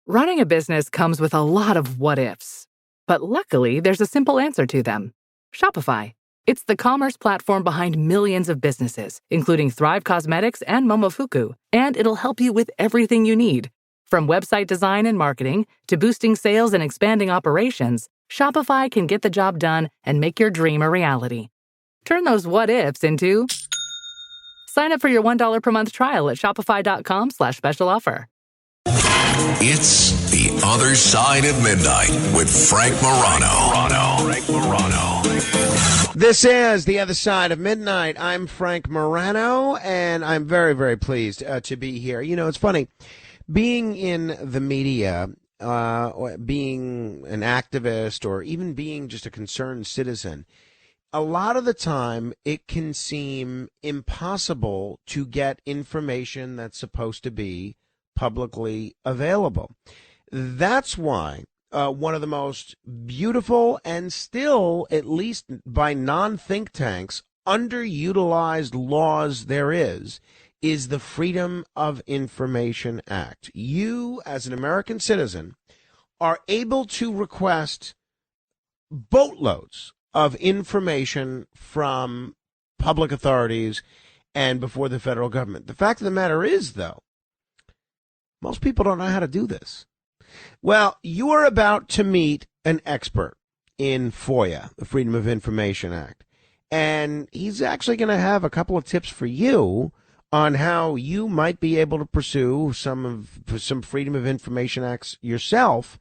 Running a business comes with a lot of what-ifs. But luckily, there's a simple answer to them. Shopify. It's the commerce platform behind millions of businesses, including Thrive Cosmetics and Momofuku, and it'll help you with everything you need. From website design and marketing to boosting sales and expanding operations, Shopify can get the job done and make your dream a reality. Turn those what-ifs into... Sign up for your $1 per month trial at shopify.com/special offer. It's The Other Side of Midnight with Frank Morano. This is The Other Side of Midnight. I'm Frank Morano, and I'm very, very pleased to be here. You know, it's funny, being in the media, or being an activist, or even being just a concerned citizen, a lot of the time it can seem impossible to get information that's supposed to be publicly available. That's why one of the most beautiful and still, at least by non-think tanks, underutilized laws there is the Freedom of Information Act. You, as an American citizen, are able to request boatloads of information from public authorities and before the federal government. The fact of the matter is, though, most people don't know how to do this. Well, you are about to meet an expert in FOIA, the Freedom of Information Act, and he's actually going to have a couple of tips for you on how you might be able to pursue some Freedom of Information Acts yourself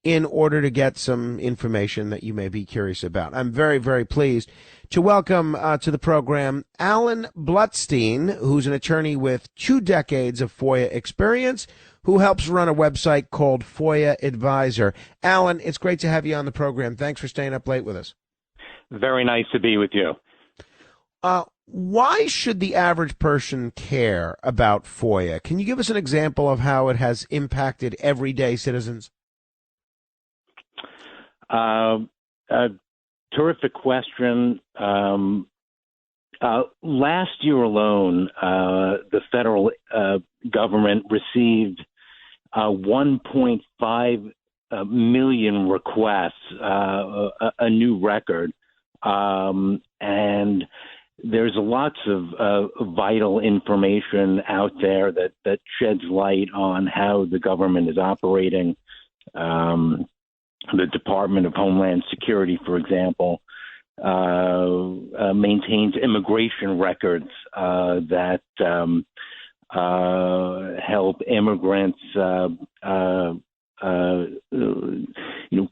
in order to get some information that you may be curious about. I'm very, very pleased to welcome to the program Allan Blutstein, who's an attorney with 2 decades of FOIA experience, who helps run a website called FOIA Advisor. Allan, it's great to have you on the program. Thanks for staying up late with us. Very nice to be with you. Why should the average person care about FOIA? Can you give us an example of how it has impacted everyday citizens? Terrific question. Last year alone, the federal government received 1.5 million requests, a new record. And there's lots of vital information out there that sheds light on how the government is operating. The Department of Homeland Security, for example, maintains immigration records that help immigrants,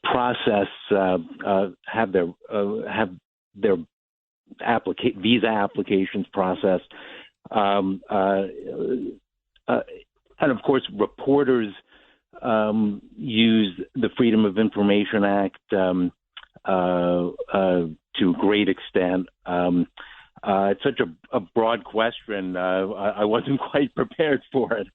process, have their visa applications processed, and of course, reporters use the Freedom of Information Act to a great extent. It's such a broad question. I wasn't quite prepared for it.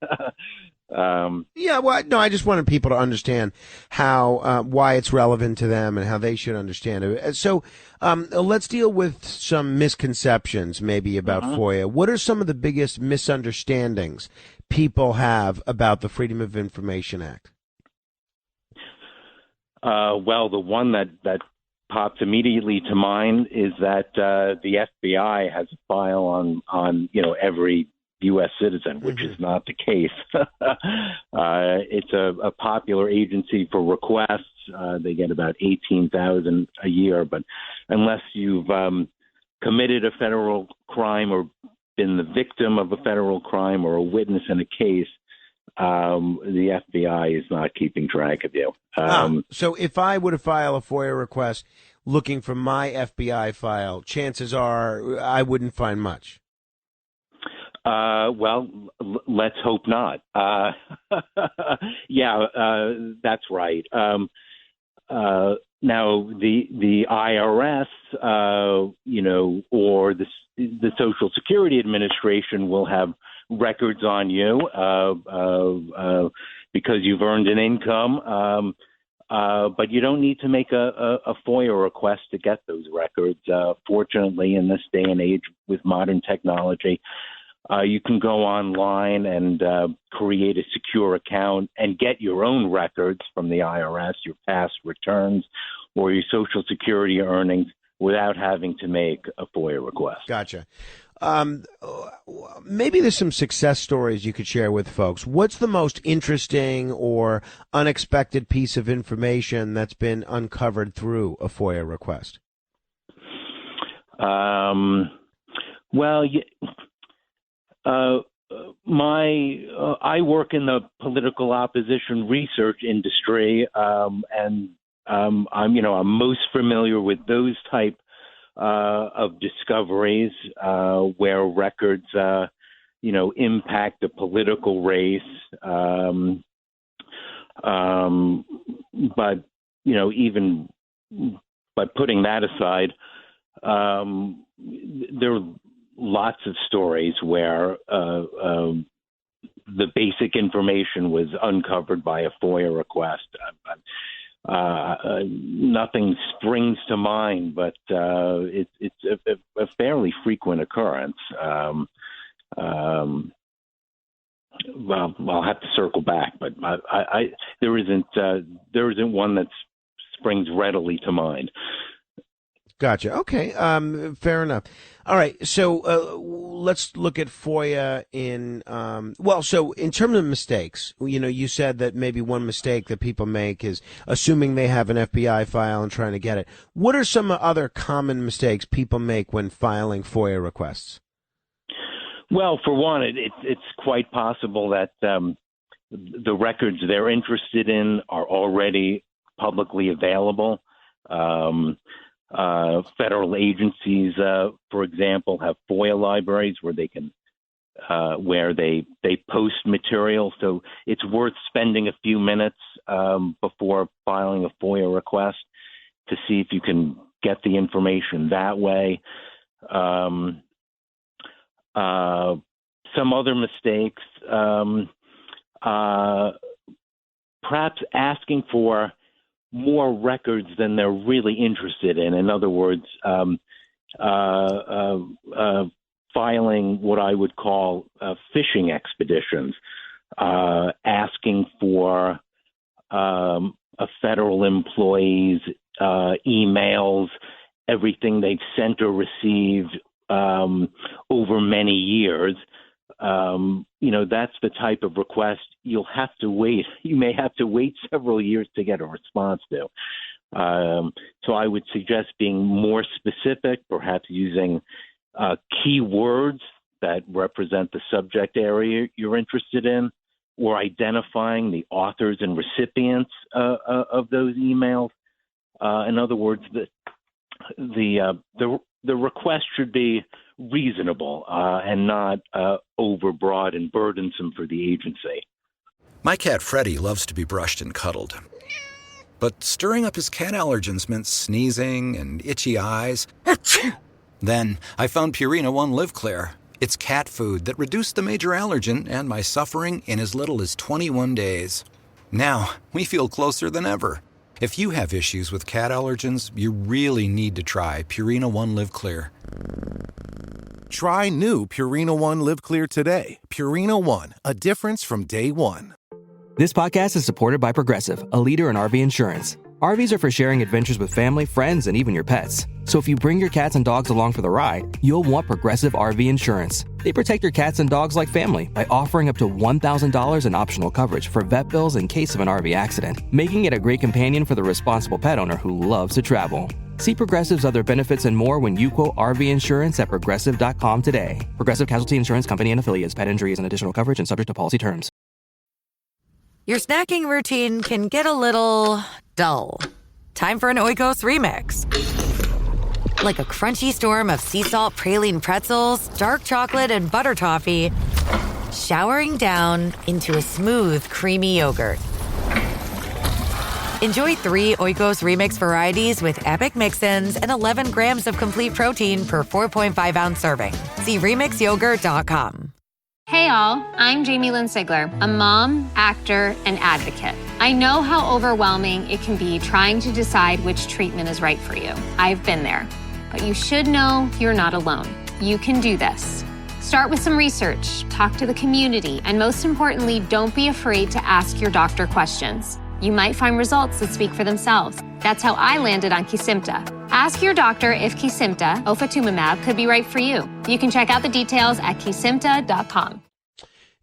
I just wanted people to understand how why it's relevant to them and how they should understand it. So let's deal with some misconceptions maybe about FOIA. What are some of the biggest misunderstandings people have about the Freedom of Information Act? Well, the one that pops immediately to mind is that the FBI has a file on every U.S. citizen, which is not the case. It's a popular agency for requests. They get about 18,000 a year, but unless you've committed a federal crime or been the victim of a federal crime or a witness in a case, the FBI is not keeping track of you. So if I were to file a FOIA request looking for my FBI file, chances are I wouldn't find much. Well, let's hope not. That's right. Now, the IRS, or the Social Security Administration will have records on you because you've earned an income, but you don't need to make a FOIA request to get those records. Fortunately, in this day and age with modern technology, You can go online and create a secure account and get your own records from the IRS, your past returns, or your Social Security earnings without having to make a FOIA request. Gotcha. Maybe there's some success stories you could share with folks. What's the most interesting or unexpected piece of information that's been uncovered through a FOIA request? I work in the political opposition research industry, and I'm most familiar with those type of discoveries where records, impact the political race. But even by putting that aside, there are lots of stories where the basic information was uncovered by a FOIA request. Nothing springs to mind, but it's a fairly frequent occurrence. Well, I'll have to circle back, but there isn't one that springs readily to mind. Gotcha. Okay. Fair enough. All right. So let's look at FOIA so in terms of mistakes, you said that maybe one mistake that people make is assuming they have an FBI file and trying to get it. What are some other common mistakes people make when filing FOIA requests? Well, for one, it's quite possible that the records they're interested in are already publicly available. Federal agencies, for example, have FOIA libraries where they can where they post material. So it's worth spending a few minutes before filing a FOIA request to see if you can get the information that way. Some other mistakes, perhaps asking for more records than they're really interested in. In other words, filing what I would call fishing expeditions, asking for a federal employee's emails, everything they've sent or received over many years. That's the type of request you'll have to wait. You may have to wait several years to get a response to. So I would suggest being more specific, perhaps using keywords that represent the subject area you're interested in, or identifying the authors and recipients of those emails. In other words, the request should be reasonable and not overbroad and burdensome for the agency. My cat Freddie loves to be brushed and cuddled. But stirring up his cat allergens meant sneezing and itchy eyes. Then I found Purina One Live Clear. It's cat food that reduced the major allergen and my suffering in as little as 21 days. Now, we feel closer than ever. If you have issues with cat allergens, you really need to try Purina One Live Clear. Try new Purina One Live Clear today. Purina One, a difference from day one. This podcast is supported by Progressive, a leader in RV insurance. RVs are for sharing adventures with family, friends, and even your pets. So if you bring your cats and dogs along for the ride, you'll want Progressive RV insurance. They protect your cats and dogs like family by offering up to $1,000 in optional coverage for vet bills in case of an RV accident, making it a great companion for the responsible pet owner who loves to travel. See Progressive's other benefits and more when you quote RV insurance at Progressive.com today. Progressive Casualty Insurance Company and Affiliates. Pet injuries and additional coverage and subject to policy terms. Your snacking routine can get a little dull. Time for an Oikos remix. Like a crunchy storm of sea salt praline pretzels, dark chocolate, and butter toffee, showering down into a smooth, creamy yogurt. Enjoy 3 Oikos Remix varieties with epic mix-ins and 11 grams of complete protein per 4.5-ounce serving. See RemixYogurt.com. Hey all, I'm Jamie Lynn Sigler, a mom, actor, and advocate. I know how overwhelming it can be trying to decide which treatment is right for you. I've been there. But you should know you're not alone. You can do this. Start with some research, talk to the community, and most importantly, don't be afraid to ask your doctor questions. You might find results that speak for themselves. That's how I landed on Kesimpta. Ask your doctor if Kesimpta, ofatumumab, could be right for you. You can check out the details at kesimpta.com.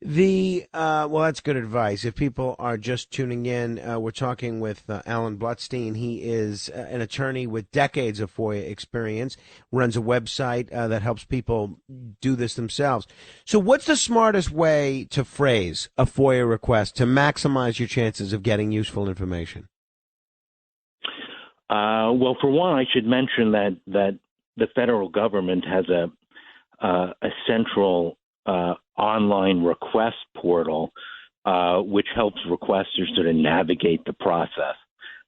Well, that's good advice. If people are just tuning in, we're talking with Allan Blutstein. He is an attorney with decades of FOIA experience, runs a website that helps people do this themselves. So what's the smartest way to phrase a FOIA request to maximize your chances of getting useful information? Well, for one, I should mention that the federal government has a central online request portal, which helps requesters sort of navigate the process.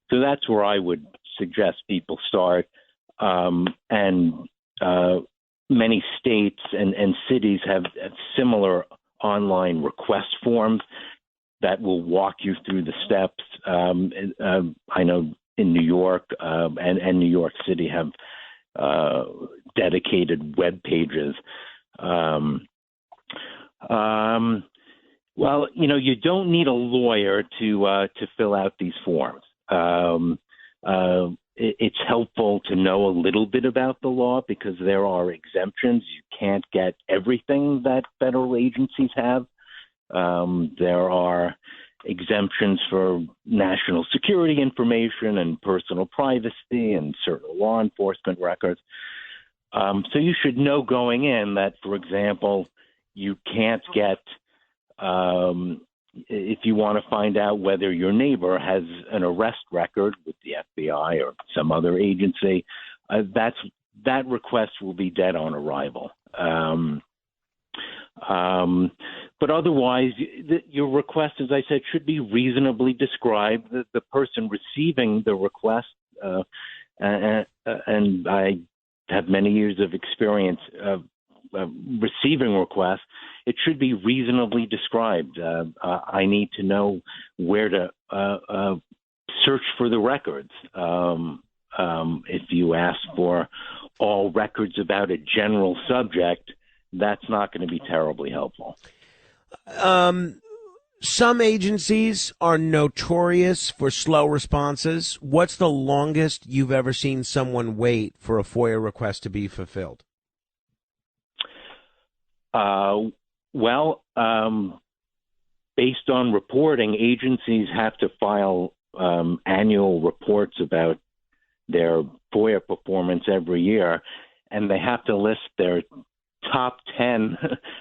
So that's where I would suggest people start. And many states and cities have similar online request forms that will walk you through the steps. I know in New York and New York City have dedicated web pages. Well, you don't need a lawyer to fill out these forms. It's helpful to know a little bit about the law because there are exemptions. You can't get everything that federal agencies have. There are exemptions for national security information and personal privacy and certain law enforcement records. So you should know going in that, for example, you can't get, if you want to find out whether your neighbor has an arrest record with the FBI or some other agency, that request will be dead on arrival. But otherwise, your request, as I said, should be reasonably described. The person receiving the request, and I have many years of experience receiving requests, it should be reasonably described. I need to know where to search for the records. If you ask for all records about a general subject, that's not going to be terribly helpful. Some agencies are notorious for slow responses. What's the longest you've ever seen someone wait for a FOIA request to be fulfilled? Based on reporting, agencies have to file annual reports about their FOIA performance every year, and they have to list their top 10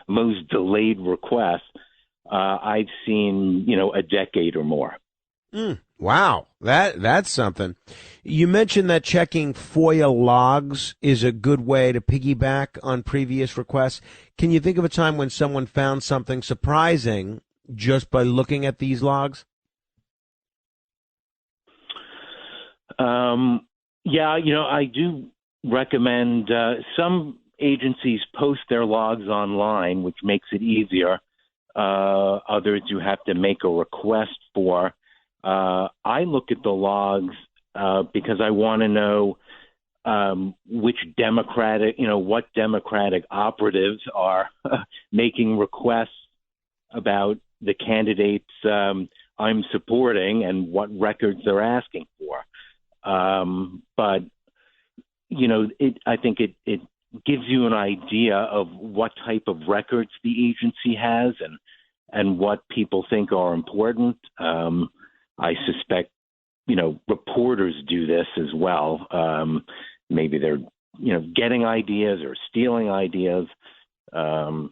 most delayed requests. I've seen, a decade or more. Wow, that's something. You mentioned that checking FOIA logs is a good way to piggyback on previous requests. Can you think of a time when someone found something surprising just by looking at these logs? I do recommend some agencies post their logs online, which makes it easier. Others you have to make a request for. I look at the logs because I want to know what Democratic operatives are making requests about the candidates I'm supporting and what records they're asking for. But I think it gives you an idea of what type of records the agency has and what people think are important. I suspect, reporters do this as well. Maybe they're, getting ideas or stealing ideas. But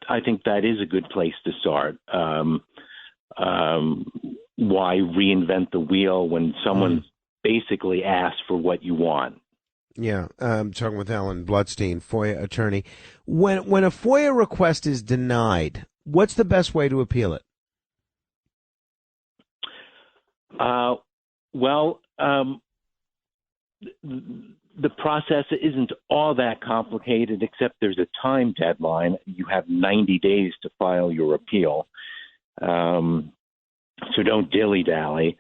I think that is a good place to start. Why reinvent the wheel when someone basically asks for what you want? Yeah, I'm talking with Allan Blutstein, FOIA attorney. When a FOIA request is denied, what's the best way to appeal it? The process isn't all that complicated, except there's a time deadline. You have 90 days to file your appeal. So don't dilly-dally.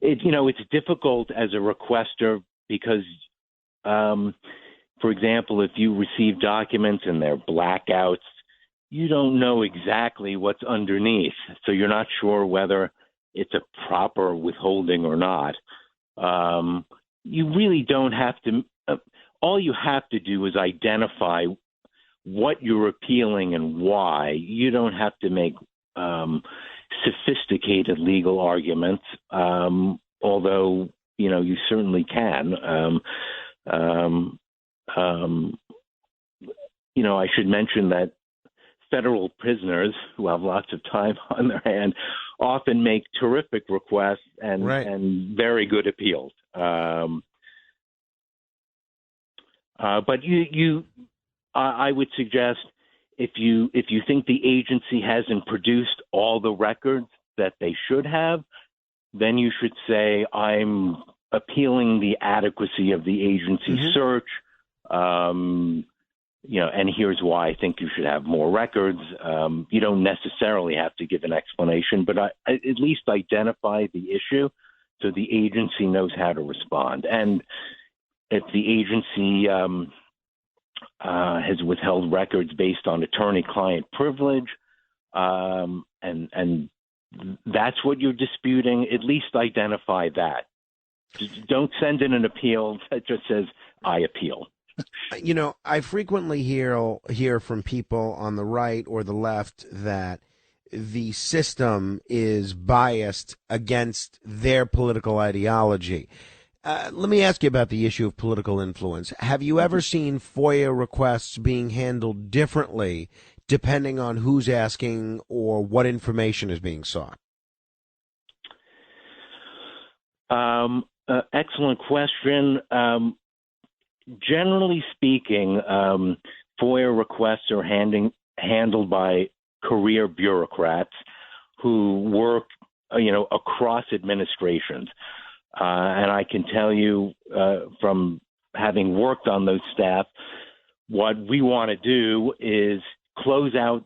It's difficult as a requester because for example, if you receive documents and they're blackouts, you don't know exactly what's underneath. So you're not sure whether it's a proper withholding or not. You really don't have to. All you have to do is identify what you're appealing and why. You don't have to make sophisticated legal arguments, although you certainly can. I should mention that federal prisoners who have lots of time on their hand often make terrific requests and very good appeals. But I would suggest if you think the agency hasn't produced all the records that they should have, then you should say, I'm appealing the adequacy of the agency's search. And here's why I think you should have more records. You don't necessarily have to give an explanation, but at least identify the issue so the agency knows how to respond. And if the agency has withheld records based on attorney-client privilege, and that's what you're disputing, at least identify that. Don't send in an appeal that just says, I appeal. I frequently hear from people on the right or the left that the system is biased against their political ideology. Let me ask you about the issue of political influence. Have you ever seen FOIA requests being handled differently depending on who's asking or what information is being sought? Excellent question. Generally speaking, FOIA requests are handled by career bureaucrats who work, across administrations. And I can tell you from having worked on those staff, what we want to do is close out,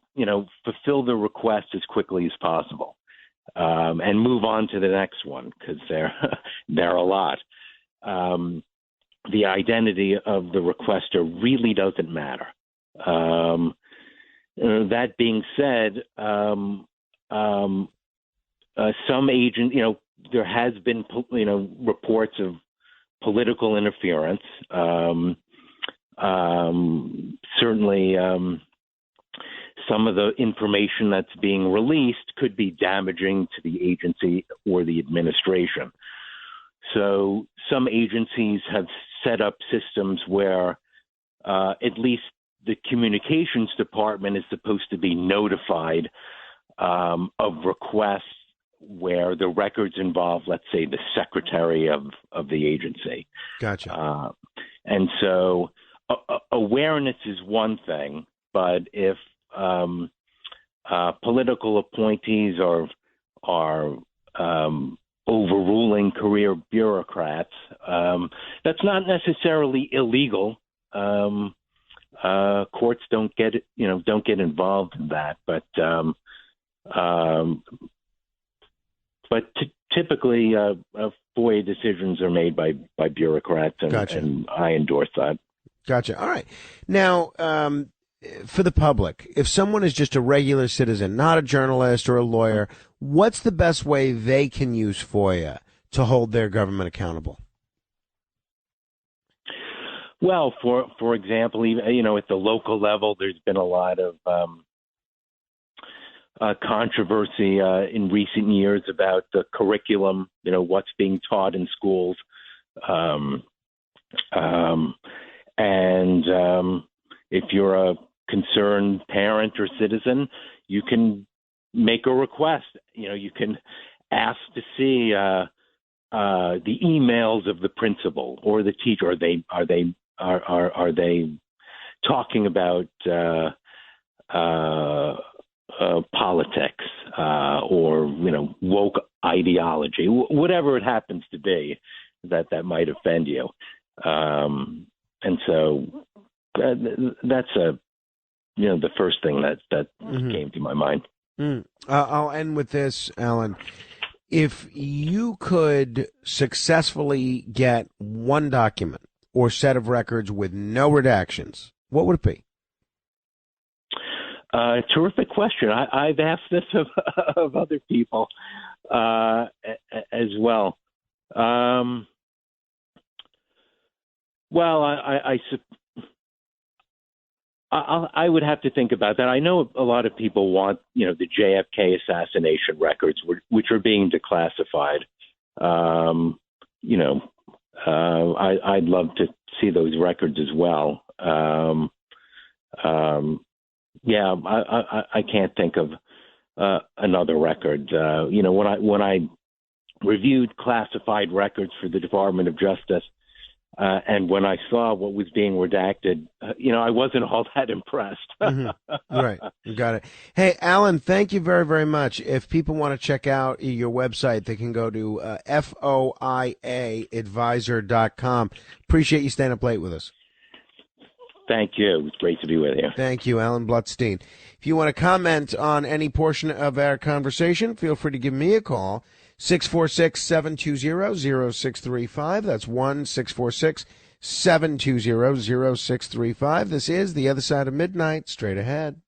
fulfill the request as quickly as possible, and move on to the next one because there are a lot. The identity of the requester really doesn't matter. That being said, some agents, there has been, reports of political interference. Certainly, some of the information that's being released could be damaging to the agency or the administration. So some agencies have set up systems where at least the communications department is supposed to be notified of requests where the records involve, let's say, the secretary of the agency. Gotcha. And so awareness is one thing, but if political appointees are overruling career bureaucrats, that's not necessarily illegal. Courts don't get involved in that, but typically FOIA decisions are made by bureaucrats, and, Gotcha. and I endorse that. Gotcha. All right. Now, for the public, if someone is just a regular citizen, not a journalist or a lawyer, what's the best way they can use FOIA to hold their government accountable? Well, for example, at the local level, there's been a lot of controversy in recent years about the curriculum, what's being taught in schools. And if you're a concerned parent or citizen, you can make a request. You can ask to see the emails of the principal or the teacher. Are they talking about politics or woke ideology, whatever it happens to be that might offend you? And so that's the first thing that came to my mind. I'll end with this, Allan. If you could successfully get one document or set of records with no redactions, what would it be? Terrific question. I've asked this of other people as well. Well, I would have to think about that. I know a lot of people want, the JFK assassination records, which are being declassified. I'd love to see those records as well. I can't think of another record. When I reviewed classified records for the Department of Justice, and when I saw what was being redacted, I wasn't all that impressed. Right. You got it. Hey, Allan, thank you very, very much. If people want to check out your website, they can go to FOIAadvisor.com. Appreciate you staying up late with us. Thank you. It was great to be with you. Thank you, Allan Blutstein. If you want to comment on any portion of our conversation, feel free to give me a call. 646-720-0635. That's 1-646-720-0635. This is The Other Side of Midnight. Straight ahead.